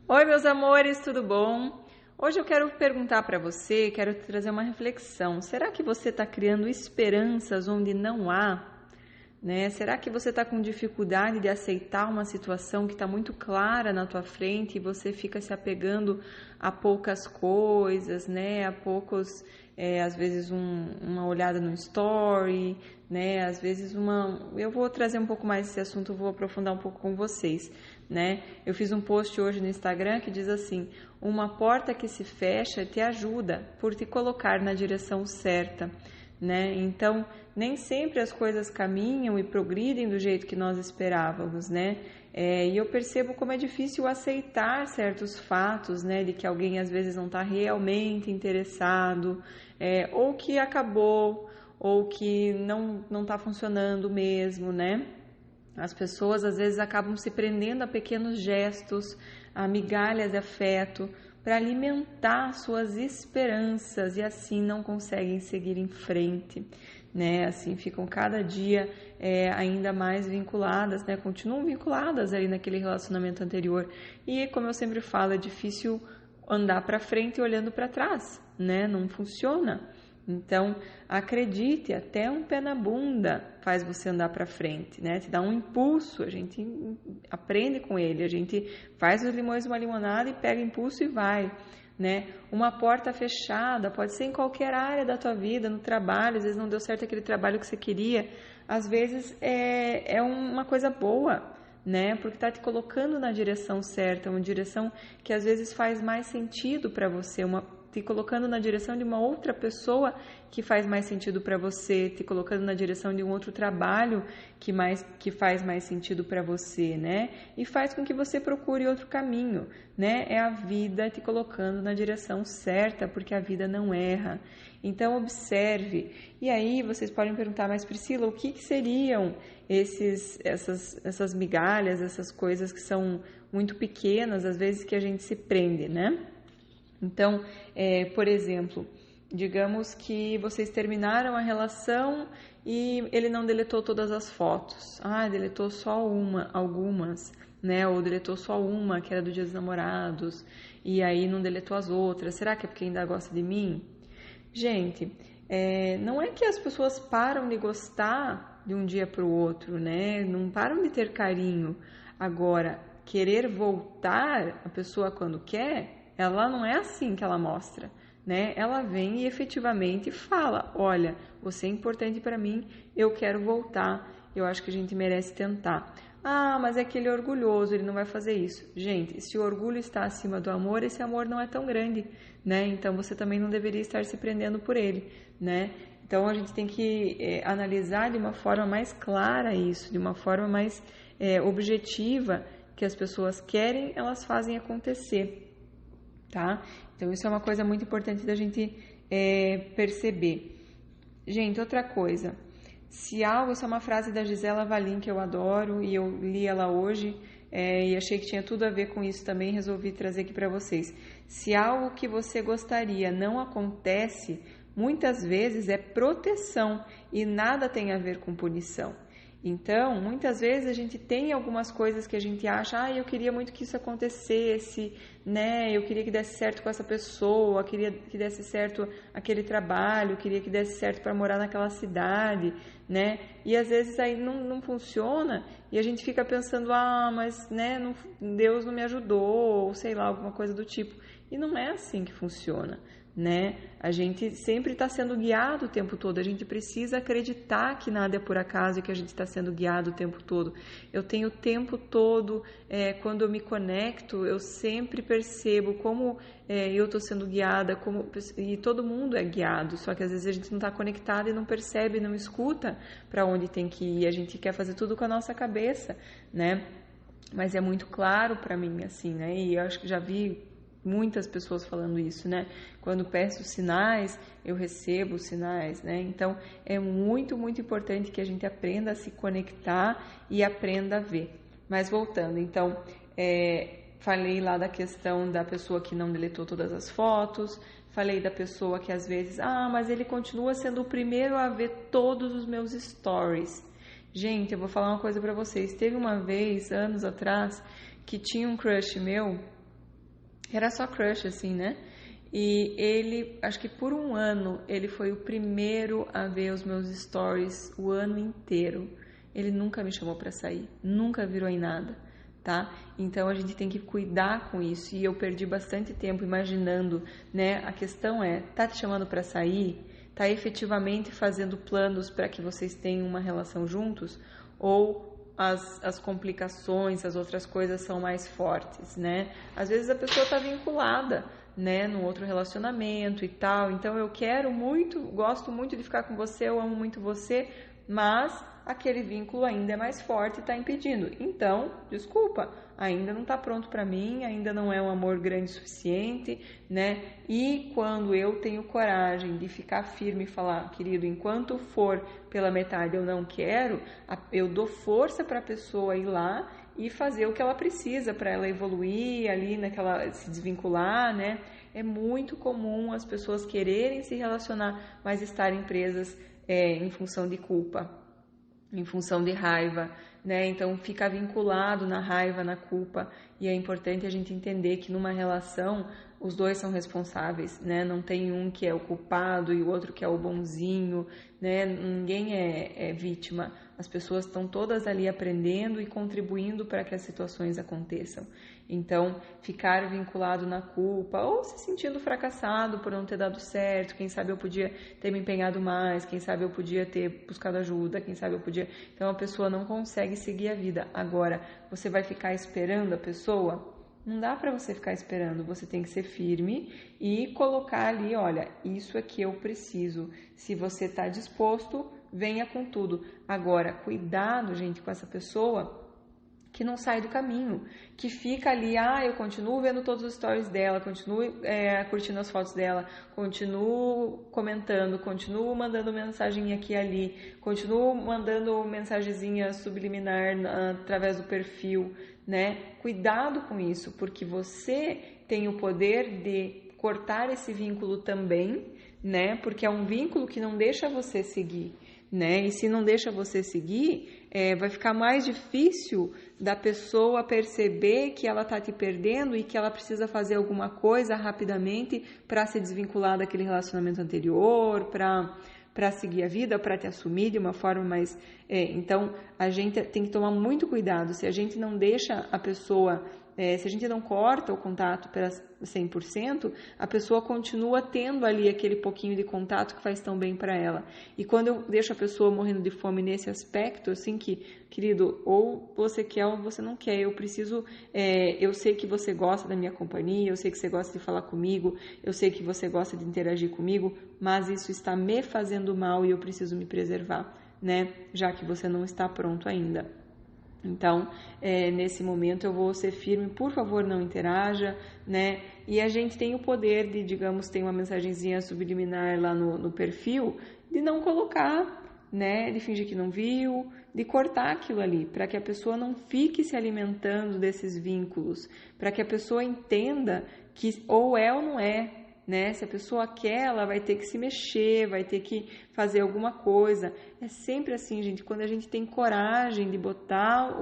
Oi, meus amores, tudo bom? Hoje eu quero perguntar para você, quero trazer uma reflexão. Será que você está criando esperanças onde não há? Né? Será que você está com dificuldade de aceitar uma situação que está muito clara na tua frente e você fica se apegando a poucas coisas, né? A poucos, às vezes uma olhada no story, né? Às vezes Eu vou trazer um pouco mais esse assunto, vou aprofundar um pouco com vocês, né? Eu fiz um post hoje no Instagram que diz assim: uma porta que se fecha te ajuda por te colocar na direção certa. Né? Então, nem sempre as coisas caminham e progridem do jeito que nós esperávamos, né? E eu percebo como é difícil aceitar certos fatos, né? De que alguém às vezes não está realmente interessado, ou que acabou, ou que não está funcionando mesmo, né? As pessoas às vezes acabam se prendendo a pequenos gestos, a migalhas de afeto, para alimentar suas esperanças e assim não conseguem seguir em frente, né? Assim ficam cada dia ainda mais vinculadas, né? Continuam vinculadas ali naquele relacionamento anterior e, como eu sempre falo, é difícil andar para frente olhando para trás, né? Não funciona. Então, acredite, até um pé na bunda faz você andar para frente, né? Te dá um impulso, a gente aprende com ele, a gente faz os limões uma limonada e pega impulso e vai, né? Uma porta fechada pode ser em qualquer área da tua vida, no trabalho, às vezes não deu certo aquele trabalho que você queria, às vezes é uma coisa boa, né? Porque está te colocando na direção certa, uma direção que às vezes faz mais sentido para você, te colocando na direção de uma outra pessoa que faz mais sentido para você, te colocando na direção de um outro trabalho que faz mais sentido para você, né? E faz com que você procure outro caminho, né? É a vida te colocando na direção certa, porque a vida não erra. Então observe. E aí vocês podem perguntar, mas Priscila, o que seriam essas migalhas, essas coisas que são muito pequenas, às vezes que a gente se prende, né? Então, por exemplo, digamos que vocês terminaram a relação e ele não deletou todas as fotos. Deletou só algumas, né? Ou deletou só uma, que era do Dia dos Namorados, e aí não deletou as outras. Será que é porque ainda gosta de mim? Gente, não é que as pessoas param de gostar de um dia para o outro, né? Não param de ter carinho. Agora, querer voltar a pessoa quando quer, ela não é assim que ela mostra, né? Ela vem e efetivamente fala: olha, você é importante para mim, eu quero voltar, eu acho que a gente merece tentar. Mas é que ele é orgulhoso, ele não vai fazer isso. Gente, se o orgulho está acima do amor, esse amor não é tão grande, né? Então você também não deveria estar se prendendo por ele, né? Então a gente tem que analisar de uma forma mais clara isso, de uma forma mais objetiva, que as pessoas querem, elas fazem acontecer. Tá? Então isso é uma coisa muito importante da gente perceber. Gente, outra coisa, isso é uma frase da Gisela Valim que eu adoro e eu li ela hoje e achei que tinha tudo a ver com isso também, resolvi trazer aqui para vocês. Se algo que você gostaria não acontece, muitas vezes é proteção e nada tem a ver com punição. Então, muitas vezes a gente tem algumas coisas que a gente acha, eu queria muito que isso acontecesse, né? Eu queria que desse certo com essa pessoa, queria que desse certo aquele trabalho, queria que desse certo para morar naquela cidade, né? E às vezes aí não funciona e a gente fica pensando, mas né, Deus não me ajudou, ou sei lá, alguma coisa do tipo. E não é assim que funciona, né? A gente sempre está sendo guiado o tempo todo, a gente precisa acreditar que nada é por acaso e que a gente está sendo guiado o tempo todo. Eu tenho o tempo todo, quando eu me conecto, eu sempre percebo como eu estou sendo guiada, e todo mundo é guiado, só que às vezes a gente não está conectado e não percebe, não escuta para onde tem que ir, a gente quer fazer tudo com a nossa cabeça, né? Mas é muito claro para mim, assim, né? E eu acho que já vi muitas pessoas falando isso, né? Quando peço sinais, eu recebo sinais, né? Então, é muito, muito importante que a gente aprenda a se conectar e aprenda a ver. Mas voltando, então, falei lá da questão da pessoa que não deletou todas as fotos, falei da pessoa que às vezes, mas ele continua sendo o primeiro a ver todos os meus stories. Gente, eu vou falar uma coisa pra vocês. Teve uma vez, anos atrás, que tinha um crush meu Era só crush, assim, né? E ele, acho que por um ano, ele foi o primeiro a ver os meus stories o ano inteiro. Ele nunca me chamou pra sair, nunca virou em nada, tá? Então a gente tem que cuidar com isso. E eu perdi bastante tempo imaginando, né? A questão é, tá te chamando pra sair? Tá efetivamente fazendo planos para que vocês tenham uma relação juntos? Ou as complicações, as outras coisas são mais fortes, né? Às vezes a pessoa está vinculada, né, num outro relacionamento e tal, então eu quero muito, gosto muito de ficar com você, eu amo muito você, mas aquele vínculo ainda é mais forte e está impedindo. Então, desculpa, ainda não está pronto para mim, ainda não é um amor grande o suficiente, né? E quando eu tenho coragem de ficar firme e falar, querido, enquanto for pela metade eu não quero, eu dou força para a pessoa ir lá e fazer o que ela precisa para ela evoluir ali, naquela, se desvincular, né? É muito comum as pessoas quererem se relacionar, mas estarem presas em função de culpa, em função de raiva, né? Então fica vinculado na raiva, na culpa, e é importante a gente entender que numa relação os dois são responsáveis, né? Não tem um que é o culpado e o outro que é o bonzinho, né? Ninguém é vítima. As pessoas estão todas ali aprendendo e contribuindo para que as situações aconteçam. Então, ficar vinculado na culpa ou se sentindo fracassado por não ter dado certo, quem sabe eu podia ter me empenhado mais, quem sabe eu podia ter buscado ajuda, quem sabe eu podia... Então, a pessoa não consegue seguir a vida. Agora, você vai ficar esperando a pessoa? Não dá para você ficar esperando, você tem que ser firme e colocar ali, olha, isso é que eu preciso. Se você está disposto, venha com tudo. Agora, cuidado, gente, com essa pessoa que não sai do caminho, que fica ali, eu continuo vendo todos os stories dela, continuo curtindo as fotos dela, continuo comentando, continuo mandando mensagem aqui e ali, continuo mandando mensagenzinha subliminar através do perfil, né? Cuidado com isso, porque você tem o poder de cortar esse vínculo também, né? Porque é um vínculo que não deixa você seguir, né? E se não deixa você seguir, vai ficar mais difícil da pessoa perceber que ela está te perdendo e que ela precisa fazer alguma coisa rapidamente para se desvincular daquele relacionamento anterior, para seguir a vida, para te assumir de uma forma mais... Então, a gente tem que tomar muito cuidado. Se a gente não deixa a pessoa... se a gente não corta o contato para 100%, a pessoa continua tendo ali aquele pouquinho de contato que faz tão bem para ela. E quando eu deixo a pessoa morrendo de fome nesse aspecto, assim que, querido, ou você quer ou você não quer, eu preciso, eu sei que você gosta da minha companhia, eu sei que você gosta de falar comigo, eu sei que você gosta de interagir comigo, mas isso está me fazendo mal e eu preciso me preservar, né? Já que você não está pronto ainda. Então, nesse momento eu vou ser firme, por favor, não interaja, né? E a gente tem o poder de, digamos, tem uma mensagenzinha subliminar lá no perfil, de não colocar, né? De fingir que não viu, de cortar aquilo ali, para que a pessoa não fique se alimentando desses vínculos, para que a pessoa entenda que ou é ou não é, né? Se a pessoa quer, ela vai ter que se mexer, vai ter que fazer alguma coisa. É sempre assim, gente, quando a gente tem coragem de botar,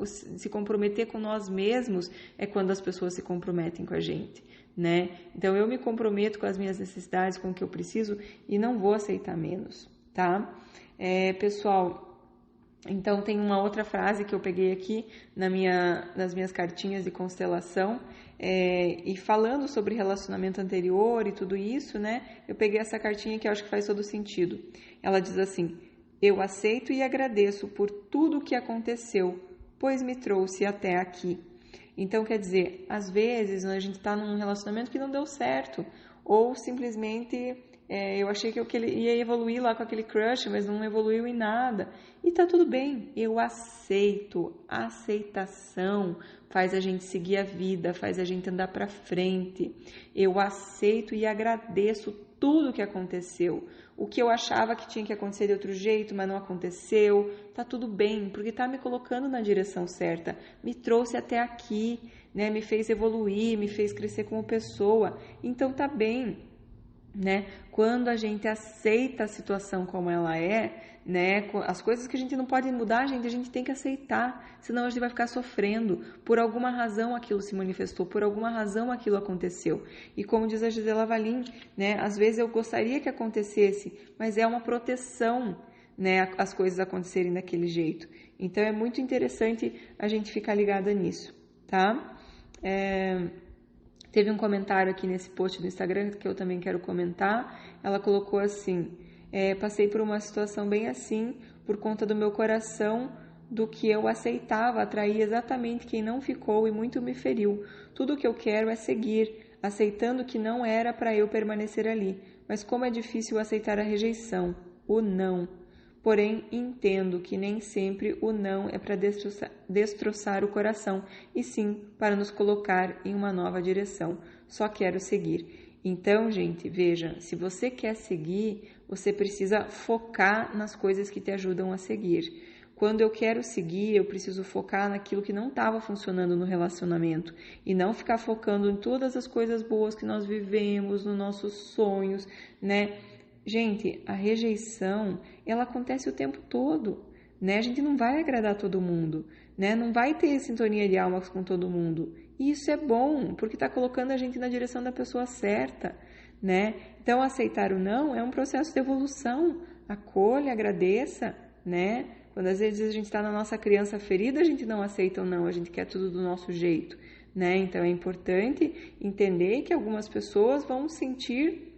se comprometer com nós mesmos, é quando as pessoas se comprometem com a gente, né? Então, eu me comprometo com as minhas necessidades, com o que eu preciso e não vou aceitar menos, tá? Pessoal, então tem uma outra frase que eu peguei aqui nas minhas cartinhas de constelação, e falando sobre relacionamento anterior e tudo isso, né? Eu peguei essa cartinha que eu acho que faz todo sentido. Ela diz assim: eu aceito e agradeço por tudo o que aconteceu, pois me trouxe até aqui. Então, quer dizer, às vezes a gente está num relacionamento que não deu certo, ou simplesmente eu achei que ele ia evoluir lá com aquele crush, mas não evoluiu em nada. E tá tudo bem, eu aceito. A aceitação faz a gente seguir a vida, faz a gente andar para frente. Eu aceito e agradeço tudo que aconteceu. O que eu achava que tinha que acontecer de outro jeito, mas não aconteceu, tá tudo bem, porque tá me colocando na direção certa, me trouxe até aqui, né? Me fez evoluir, me fez crescer como pessoa, então tá bem. né? Quando a gente aceita a situação como ela é, né? As coisas que a gente não pode mudar, a gente tem que aceitar, senão a gente vai ficar sofrendo. Por alguma razão aquilo se manifestou, por alguma razão aquilo aconteceu. E como diz a Gisela Valim, né? Às vezes eu gostaria que acontecesse, mas é uma proteção, né? As coisas acontecerem daquele jeito. Então é muito interessante a gente ficar ligada nisso, tá? Teve um comentário aqui nesse post do Instagram que eu também quero comentar. Ela colocou assim: passei por uma situação bem assim, por conta do meu coração, do que eu aceitava, atraí exatamente quem não ficou e muito me feriu. Tudo o que eu quero é seguir, aceitando que não era para eu permanecer ali. Mas como é difícil aceitar a rejeição, o não. Porém, entendo que nem sempre o não é para destroçar o coração, e sim para nos colocar em uma nova direção. Só quero seguir. Então, gente, veja, se você quer seguir, você precisa focar nas coisas que te ajudam a seguir. Quando eu quero seguir, eu preciso focar naquilo que não estava funcionando no relacionamento e não ficar focando em todas as coisas boas que nós vivemos, nos nossos sonhos, né? Gente, a rejeição, ela acontece o tempo todo, né? A gente não vai agradar todo mundo, né? Não vai ter sintonia de almas com todo mundo. E isso é bom, porque está colocando a gente na direção da pessoa certa, né? Então, aceitar o não é um processo de evolução. Acolha, agradeça, né? Quando às vezes a gente está na nossa criança ferida, a gente não aceita o não, a gente quer tudo do nosso jeito, né? Então, é importante entender que algumas pessoas vão sentir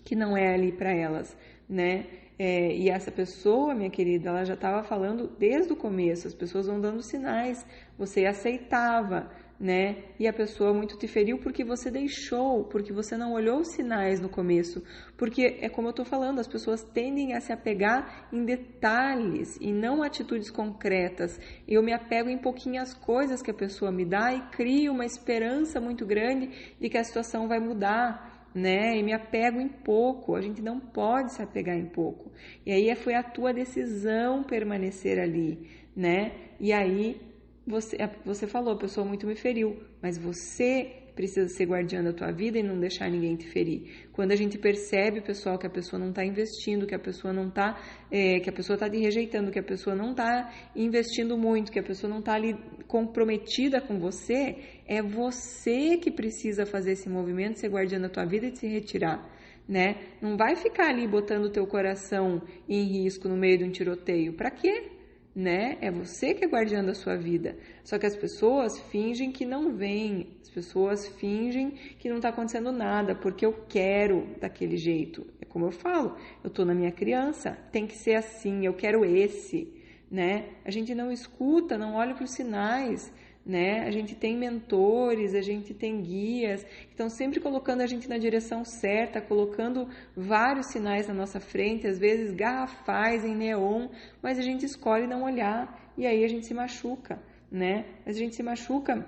que não é ali para elas, né? E essa pessoa, minha querida, ela já estava falando desde o começo, as pessoas vão dando sinais, você aceitava, né? E a pessoa muito te feriu porque você deixou, porque você não olhou os sinais no começo, porque é como eu estou falando, as pessoas tendem a se apegar em detalhes e não atitudes concretas. Eu me apego em pouquinhas coisas que a pessoa me dá e crio uma esperança muito grande de que a situação vai mudar, né? E me apego em pouco. A gente não pode se apegar em pouco. E aí foi a tua decisão permanecer ali, né? E aí você falou, a pessoa muito me feriu, mas você precisa ser guardiã da tua vida e não deixar ninguém te ferir. Quando a gente percebe, pessoal, que a pessoa não está investindo, que a pessoa não está, que a pessoa está te rejeitando, que a pessoa não está investindo muito, que a pessoa não está ali comprometida com você, é você que precisa fazer esse movimento, ser guardiã da tua vida e se retirar, né? Não vai ficar ali botando o teu coração em risco no meio de um tiroteio. Para quê? Né? É você que é guardiã da sua vida. Só que as pessoas fingem que não vêm, as pessoas fingem que não está acontecendo nada, porque eu quero daquele jeito. É como eu falo, eu estou na minha criança, tem que ser assim, eu quero esse, né? A gente não escuta, não olha para os sinais, né? A gente tem mentores, a gente tem guias que estão sempre colocando a gente na direção certa, colocando vários sinais na nossa frente, às vezes garrafais em neon, mas a gente escolhe não olhar e aí a gente se machuca, né? Mas a gente se machuca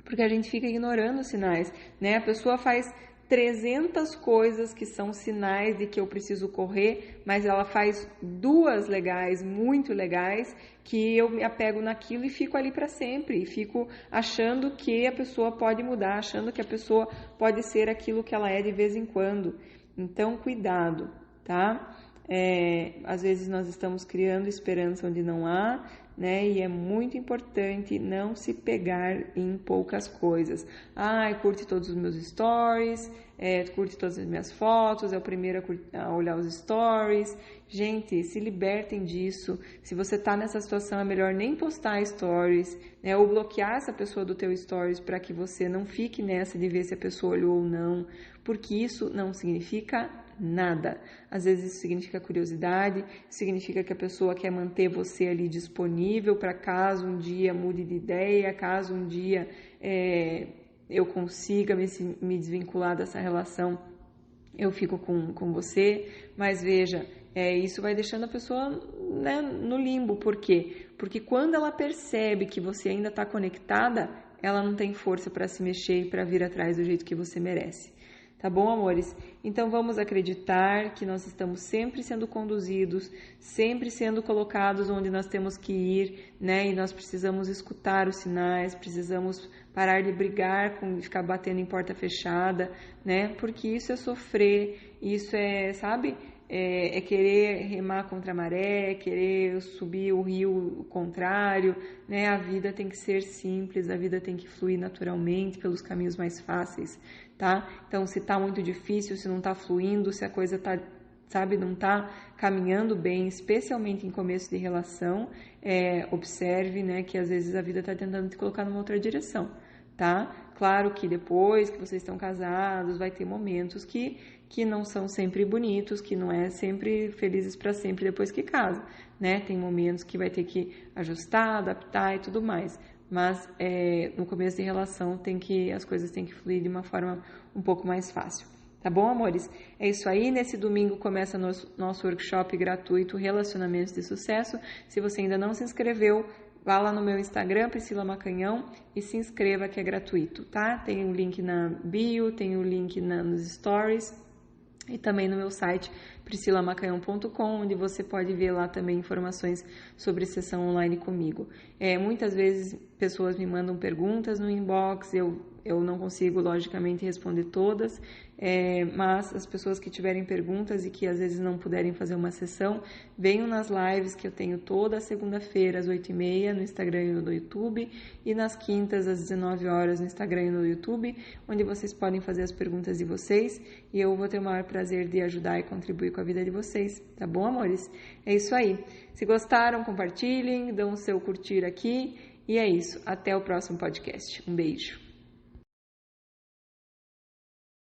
porque a gente fica ignorando os sinais, né? A pessoa faz 300 coisas que são sinais de que eu preciso correr, mas ela faz 2 legais, muito legais, que eu me apego naquilo e fico ali para sempre, e fico achando que a pessoa pode mudar, achando que a pessoa pode ser aquilo que ela é de vez em quando. Então, cuidado, tá? Às vezes nós estamos criando esperança onde não há, né? E é muito importante não se pegar em poucas coisas. Curte todos os meus stories, curte todas as minhas fotos, é o primeiro a olhar os stories. Gente, se libertem disso. Se você tá nessa situação, é melhor nem postar stories, né? Ou bloquear essa pessoa do teu stories para que você não fique nessa de ver se a pessoa olhou ou não, porque isso não significa nada. Às vezes isso significa curiosidade, significa que a pessoa quer manter você ali disponível para caso um dia mude de ideia, caso um dia eu consiga me desvincular dessa relação, eu fico com você. Mas veja, isso vai deixando a pessoa, né, no limbo. Por quê? Porque quando ela percebe que você ainda está conectada, ela não tem força para se mexer e para vir atrás do jeito que você merece. Tá bom, amores? Então vamos acreditar que nós estamos sempre sendo conduzidos, sempre sendo colocados onde nós temos que ir, né? E nós precisamos escutar os sinais, precisamos parar de brigar, de ficar batendo em porta fechada, né? Porque isso é sofrer, isso é, sabe? É querer remar contra a maré, querer subir o rio contrário, né? A vida tem que ser simples, a vida tem que fluir naturalmente pelos caminhos mais fáceis, tá? Então, se tá muito difícil, se não tá fluindo, se a coisa tá, sabe, não tá caminhando bem, especialmente em começo de relação, observe, né, que às vezes a vida tá tentando te colocar numa outra direção, tá? Claro que depois que vocês estão casados, vai ter momentos que não são sempre bonitos, que não é sempre felizes para sempre depois que casa, né? Tem momentos que vai ter que ajustar, adaptar e tudo mais. Mas no começo de relação as coisas têm que fluir de uma forma um pouco mais fácil. Tá bom, amores? É isso aí. Nesse domingo começa nosso workshop gratuito Relacionamentos de Sucesso. Se você ainda não se inscreveu, vá lá no meu Instagram, Priscila Macanhão, e se inscreva, que é gratuito, tá? Tem o link na bio, tem o link nos stories e também no meu site priscilamacanhão.com, onde você pode ver lá também informações sobre sessão online comigo. Muitas vezes pessoas me mandam perguntas no inbox, eu não consigo, logicamente, responder todas, mas as pessoas que tiverem perguntas e que às vezes não puderem fazer uma sessão, venham nas lives que eu tenho toda segunda-feira às 8h30 no Instagram e no YouTube, e nas quintas às 19 horas no Instagram e no YouTube, onde vocês podem fazer as perguntas de vocês e eu vou ter o maior prazer de ajudar e contribuir com a vida de vocês, tá bom, amores? É isso aí. Se gostaram, compartilhem, dão o seu curtir aqui, e é isso. Até o próximo podcast. Um beijo.